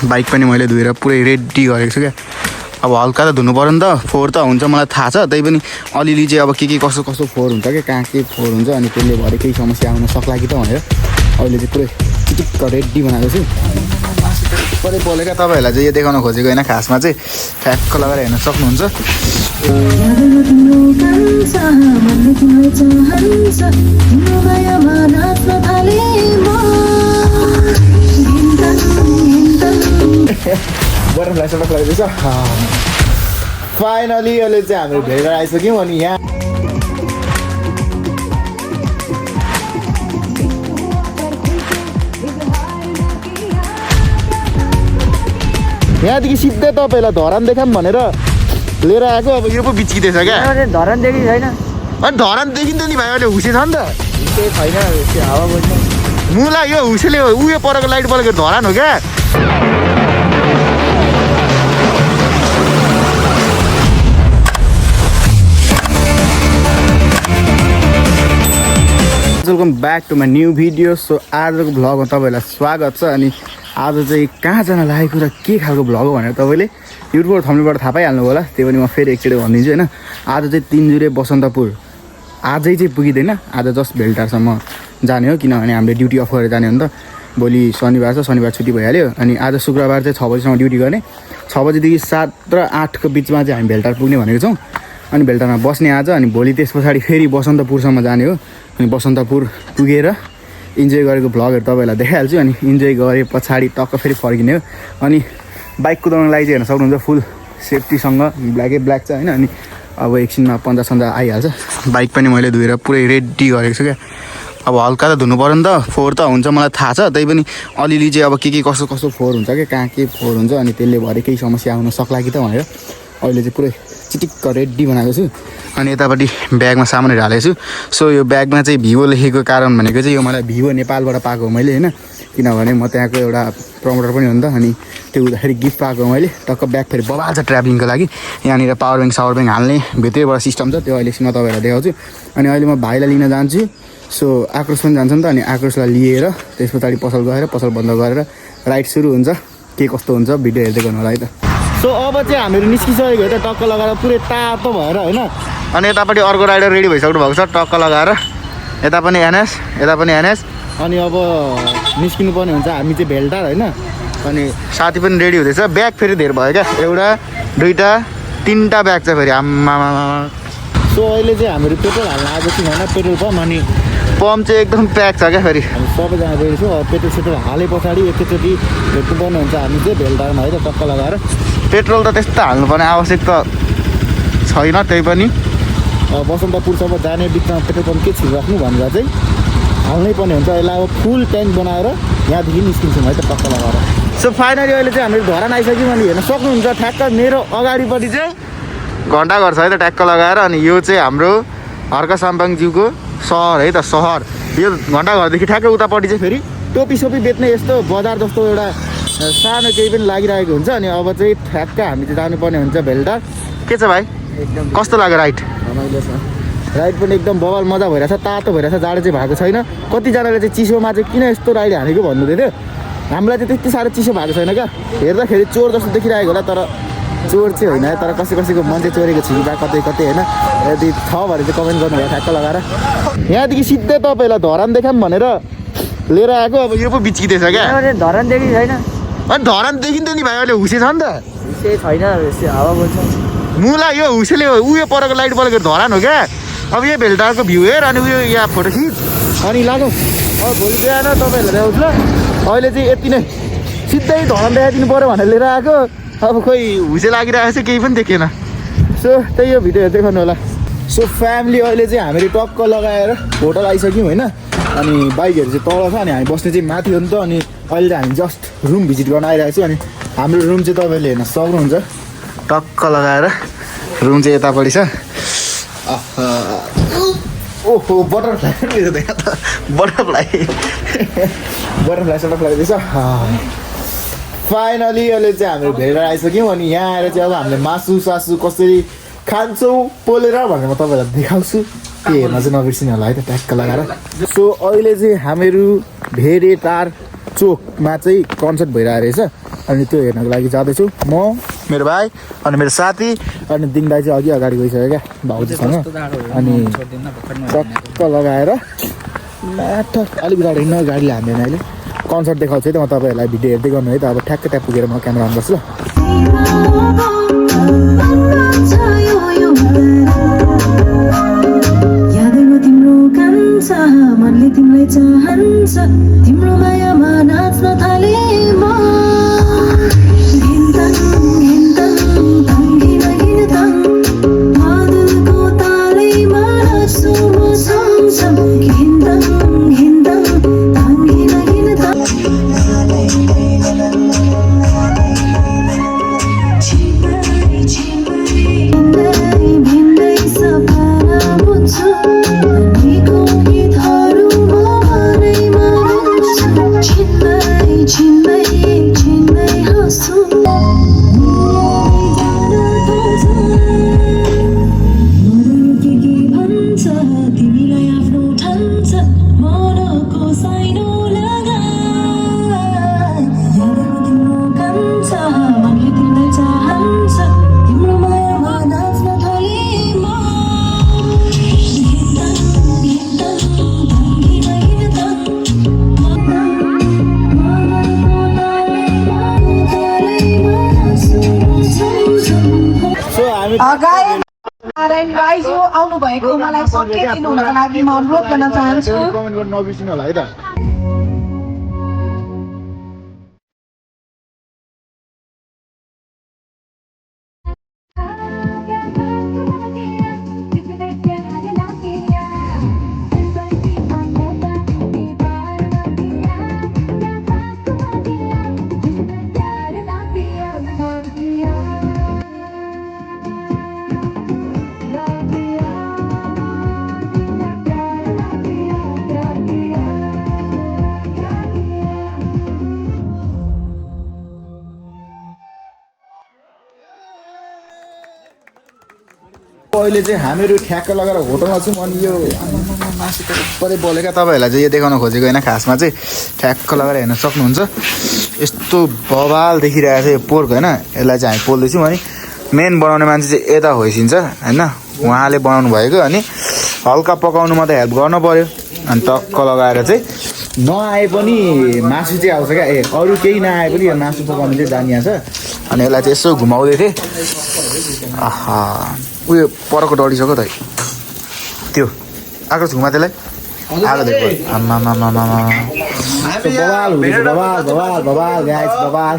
Bike पनि मैले धोएर पुरै रेडी गरेको छु क्या। अब हल्का त धुनु पऱ्यो नि त, फोहोर त हुन्छ मलाई थाहा छ, त्यही पनि अलिअलि चाहिँ अब के कसो कसो फोहोर हुन्छ क्या, कहाँ के फोहोर हुन्छ, अनि त्यसले भएर केही समस्या आउन सक्ला कि त भनेर अहिले चाहिँ पुरै चिटिक्क रेडी बनाएको छु। पुरै बोलेका तपाईँहरूलाई चाहिँ यो देखाउन खोजेको होइन, खासमा चाहिँ ठ्याक्क लगाएर हेर्न सक्नुहुन्छ। बटरफ्लाई सटरफ्लाई रहेछ। फाइनली अहिले चाहिँ हामी भेटेर आइसक्यौँ। अनि यहाँदेखि सिधै तपाईँलाई धरान देखाऊँ भनेर लिएर आएको। अब यो पो बिच्किँदैछ क्या, धरान देखि छैन। अनि धरान देखिन्छ नि भाइ, अहिले हुसे छ नि त, केही छैन हावा बज्ने। मुला यो हुसेले उयो परेको लाइट बलेको धरान हो क्या। Welcome back to my new video. So आजको भ्लगमा तपाईँहरूलाई स्वागत छ। अनि आज चाहिँ कहाँ जान लागेको र के खालको भ्लग हो भनेर तपाईँले युट्युबबाट थम्बनेलबाट थाहा पाइहाल्नु होला। त्यो पनि म फेरि एकचोटि भनिदिन्छु होइन। आज चाहिँ तिनजुरे बसन्तपुर आजै चाहिँ पुगिँदैन, आज जस्ट भेल्टारसम्म जाने हो, किनभने हामीले ड्युटी अफ गरेर जाने हो नि त। भोलि शनिबार छ, शनिबार छुट्टी भइहाल्यो। अनि आज शुक्रबार चाहिँ 6 बजीसम्म ड्युटी गर्ने, 6 बजीदेखि 7 र 8को बिचमा चाहिँ हामी भेल्टार पुग्ने भनेको छौँ। अनि भेल्टारमा बस्ने आज, अनि भोलि त्यस पछाडि फेरि बसन्तपुरसम्म जाने हो। अनि बसन्तपुर पुगेर इन्जोय गरेको भ्लगहरू तपाईँहरूलाई देखाइहाल्छु। अनि इन्जोय गरे पछाडि टक्क फेरि फर्किने हो। अनि बाइक कुदाउनको लागि चाहिँ हेर्न सक्नुहुन्छ, फुल सेफ्टीसँग ब्ल्याकै ब्ल्याक छ होइन। अनि अब एकछिनमा पन्जा सन्जा आइहाल्छ। बाइक पनि मैले धोएर पुरै रेडी गरेको छु क्या। अब हल्का त धुनु पऱ्यो नि त, फोहोर त हुन्छ मलाई थाहा छ, त्यही पनि अलिअलि चाहिँ अब के कसो कसो फोहोर हुन्छ क्या, कहाँ के फोहोर हुन्छ, अनि त्यसले भएर केही समस्या आउन सक्ला कि त भनेर अहिले चाहिँ पुरै चिटिक्क रेडी बनाएको छु। अनि यतापट्टि ब्यागमा सामानहरू हालेको छु। सो यो ब्यागमा चाहिँ भिभो लेखेको कारण भनेको चाहिँ यो मलाई भिभो नेपालबाट पाएको हो मैले होइन, किनभने म त्यहाँको एउटा प्रमोटर पनि हो नि त। अनि त्यो हुँदाखेरि गिफ्ट पाएको मैले टक्क ब्याग फेरि बबाल छ ट्राभलिङको लागि। यहाँनिर पावर ब्याङ्क सावर ब्याङ्क हाल्ने भित्रैबाट सिस्टम छ, त्यो अहिले म तपाईँहरूलाई देखाउँछु। अनि अहिले म भाइलाई लिन जान्छु। सो आक्रोश पनि जान्छ नि त, अनि आक्रोशलाई लिएर त्यस पछाडि पसल गएर पसल बन्द गरेर राइड सुरु हुन्छ। के कस्तो हुन्छ भिडियो हेर्दै गर्नु होला है त। सो अब चाहिँ हामीहरू निस्किसकेको त टक्क लगाएर पुरै तातो भएर होइन। अनि यतापट्टि अर्को राइडर रेडी भइसक्नु भएको छ टक्क लगाएर, यता पनि एनएस यता पनि एनएस। अनि अब निस्किनु पर्ने हुन्छ हामी चाहिँ भेल्टार होइन। अनि साथी पनि रेडी हुँदैछ। ब्याग फेरि धेरै भयो क्या, एउटा दुईवटा तिनवटा ब्याग छ फेरि आम्मामा। सो अहिले चाहिँ हामीहरू पेट्रोल हाल्न आएको छौँ होइन, पेट्रोल पम्प। अनि पम्प चाहिँ एकदम प्याक छ क्या। फेरि हामी सबैजना गएको छौँ। अब पेट्रोल सेट्रोल हाले पछाडि एकैचोटि भेट्नुपर्ने हुन्छ हामी चाहिँ भेल्टारमा है त टक्क लगाएर। पेट्रोल त त्यस्तो हाल्नुपर्ने आवश्यक त छैन, त्यही पनि बसन्तपुरसम्म जाने बिचमा पेट्रोल पम्प के छिराख्नु भनेर चाहिँ हाल्नै पर्ने हुन्छ। यसलाई अब फुल ट्याङ्क बनाएर यहाँदेखि निस्किन्छौँ है त टक्क लगाएर। सो फाइनली अहिले चाहिँ हामीहरू धरान आइसक्यौँ। अनि हेर्न सक्नुहुन्छ ठ्याक्क मेरो अगाडिपट्टि चाहिँ घन्टाघर छ है त ट्याक्क लगाएर। अनि यो चाहिँ हाम्रो हर्का साम्पाङज्यूको सहर है त, सहर। यो घन्टाघरदेखि ठ्याक्कै उतापट्टि चाहिँ फेरि टोपी सोपी बेच्ने यस्तो बजार जस्तो एउटा सानो केही पनि लागिरहेको हुन्छ। अनि अब चाहिँ ठ्याक्क हामी चाहिँ जानुपर्ने हुन्छ भेल्टार। के छ भाइ, एकदम कस्तो लाग्यो राइड? रमाइलो छ, राइड पनि एकदम बवाल मजा भइरहेछ, तातो भइरहेछ, जाडो चाहिँ भएको छैन। कतिजनाले चाहिँ चिसोमा चाहिँ किन यस्तो राइड हानेको भन्नुहुँदै थियो। हामीलाई चाहिँ त्यति साह्रो चिसो भएको छैन क्या, हेर्दाखेरि चोर जस्तो देखिरहेको होला, तर चोर चाहिँ होइन। तर कसैको मन चाहिँ चोरेको छु बा कतै कतै होइन। यदि छ भने चाहिँ कमेन्ट गर्नु होला ठ्याक्क लगाएर। यहाँदेखि सिधै तपाईँलाई धरान देखाऊँ भनेर लिएर आएको। अब यो पो बिच्किँदैछ क्या, धरान देखि छैन। अनि धरान देखिन्छ नि भाइ, अहिले हुसे छ नि त, हुसे छैन, हावा बज्छ। मुला यो हुसेले उयो परेको लाइट बलेको धरान हो क्या। अब यो भेल्टारको भ्यू हेर, अनि उयो यहाँ फोटो खिच, अनि लागौँ। अब भोलि बिहान तपाईँहरूलाई देखाउँछु ल। अहिले चाहिँ यति नै, सिधै धरान देखाइदिनु पऱ्यो भनेर लिएर आएको। अब खोइ हुसे लागिरहेको छ, केही पनि देखेन। सो त्यही हो, भिडियो हेर्दै गर्नु होला। सो फ्यामिली अहिले चाहिँ हामीहरू टक्क लगाएर होटल आइसक्यौँ होइन। अनि बाइकहरू चाहिँ तल छ, अनि हामी बस्ने चाहिँ माथि हो नि त। अनि अहिले चाहिँ हामी जस्ट रुम भिजिट गर्न आइरहेको छु। अनि हाम्रो रुम चाहिँ तपाईँले हेर्न सक्नुहुन्छ, टक्क लगाएर रुम चाहिँ यतापट्टि छ। ओहो बटरफ्लाई बटरफ्लाई बटरफ्लाई सटरफ्लाई रहेछ। फाइनली अहिले चाहिँ हामी भेटेर आइसक्यौँ। अनि यहाँ आएर चाहिँ अब हामीले मासु सासु कसरी खान्छौँ पोलेर भनेर म तपाईँहरूलाई देखाउँछु। त्यो हेर्न चाहिँ नबिर्सिनु होला है त ट्याक्क लगाएर। सो अहिले चाहिँ हामीहरू भेडेटार चोकमा चाहिँ कन्सर्ट भइरहेको रहेछ अनि त्यो हेर्नको लागि जाँदैछु म मेरो भाइ अनि मेरो साथी अनि दिङ दाइ चाहिँ अघि अगाडि गइसक्यो क्या भाउजूसँग अनि टक्क लगाएर माथि अलिक बिगाड हिँड्न गाडीले हान्दैन अहिले कन्सर्ट देखाउँछु है त म तपाईँहरूलाई भिडियो हेर्दै गर्नु है त अब ठ्याक्क त्यहाँ पुगेर म क्यामेरा अन गर्छु ल मनले तिमीलाई चाहन्छ तिम्रो मायामा नाच्न थाले म हिँड्दन हिँड्दन तङ्गिन हिँड्दन बादलको तालैमा नाच्छु म सँगसँग हिँड्दन हिँड्दन तङ्गिन हिँड्दन भिन्दै भिन्दै सपना बुझ्छु नारायण राई जो आउनु भएको मलाई सङ्केत दिनुको लागि म अनुरोध गर्न चाहन्छु कमेन्ट गर्न नबिर्सिनु होला है त अहिले चाहिँ हामीहरू ठ्याक्क लगाएर होटलमा छौँ अनि यो मासु त परै बोलेका तपाईँहरूलाई चाहिँ यो देखाउन खोजेको होइन खासमा चाहिँ ठ्याक्क लगाएर हेर्न सक्नुहुन्छ यस्तो बवाल देखिरहेको छ यो पोर्क होइन यसलाई चाहिँ हामी पोल्दैछौँ अनि मेन बनाउने मान्छे चाहिँ यता होइसिन्छ होइन उहाँले बनाउनु भएको अनि हल्का पकाउनु मात्रै हेल्प गर्नु पऱ्यो अनि टक्क लगाएर चाहिँ नआए पनि मासु चाहिँ आउँछ क्या अरू केही नआए पनि यो मासु पकाउनु चाहिँ जानिया छ अनि यसलाई चाहिँ यसो घुमाउँदै थिएँ आहा उयो परको डढिसक्यो त त्यो आएको घुमा त्यसलाई आएको देखो बवाल बवाल बवाल बवाल गाइस बवाल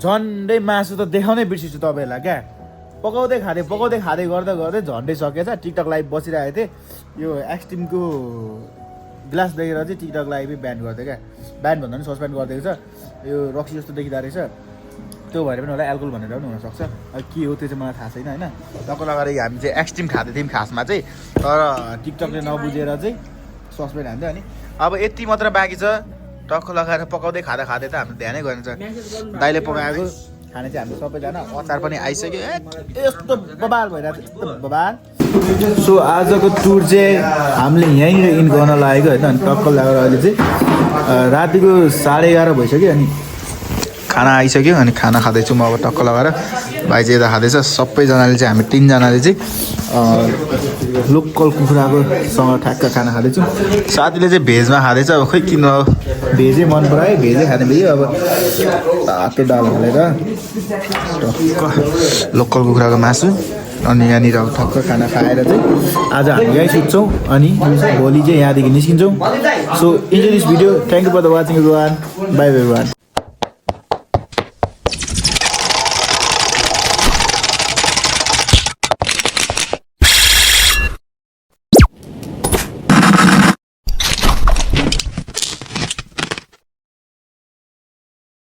झन्डै मासु त देखाउनै बिर्सिछु तपाईँहरूलाई क्या पकाउँदै खाँदै गर्दा गर्दै झन्डै सकेछ टिकटक लाइभ बसिरहेको थिएँ यो एक्सट्रिमको ग्लास देखेर चाहिँ टिकटक लाइभै ब्यान गरिदियो क्या ब्यान भन्दा पनि सस्पेन्ड गरिदिएको छ यो रक्सी जस्तो देखिँदो रहेछ त्यो भएर पनि होला एल्कोहल भनेर पनि हुनसक्छ के हो त्यो चाहिँ मलाई थाहा छैन होइन टक्क लगाएर हामी चाहिँ एक्सट्रिम खाँदै थियौँ खासमा चाहिँ तर टिकटकले नबुझेर चाहिँ सस्पेन्ड हान्थ्यो अनि अब यति मात्र बाँकी छ टक्क लगाएर पकाउँदै खाँदा त हाम्रो ध्यानै गरिन्छ दाइले पकाएको खाने चाहिँ हाम्रो सबैजना अचार पनि आइसक्यो यस्तो बबाल भइरहेको छ यस्तो बबाल सो आजको टुर चाहिँ हामीले यहीँनिर इन गर्न लागेको होइन अनि टक्क लगाएर अहिले चाहिँ रातिको 11:30 भइसक्यो अनि खाना आइसक्यो अनि खाना खाँदैछु म अब टक्क लगाएर भाइ चाहिँ यता खाँदैछ सबैजनाले चाहिँ हामी 3जनाले चाहिँ लोकल कुखुराको सँग ठ्याक्क खाना खाँदैछौँ साथीले चाहिँ भेजमा खाँदैछ अब खोइ किन भेजै मन परायो भेजै खाने भयो अब तातो दाल हालेर टक्क लोकल कुखुराको मासु अनि यहाँनिर अब ठक्क खाना खाएर चाहिँ आज हामी यहीँ सुत्छौँ अनि भोलि चाहिँ यहाँदेखि निस्किन्छौँ so enjoy this video thank you for the watching everyone bye everyone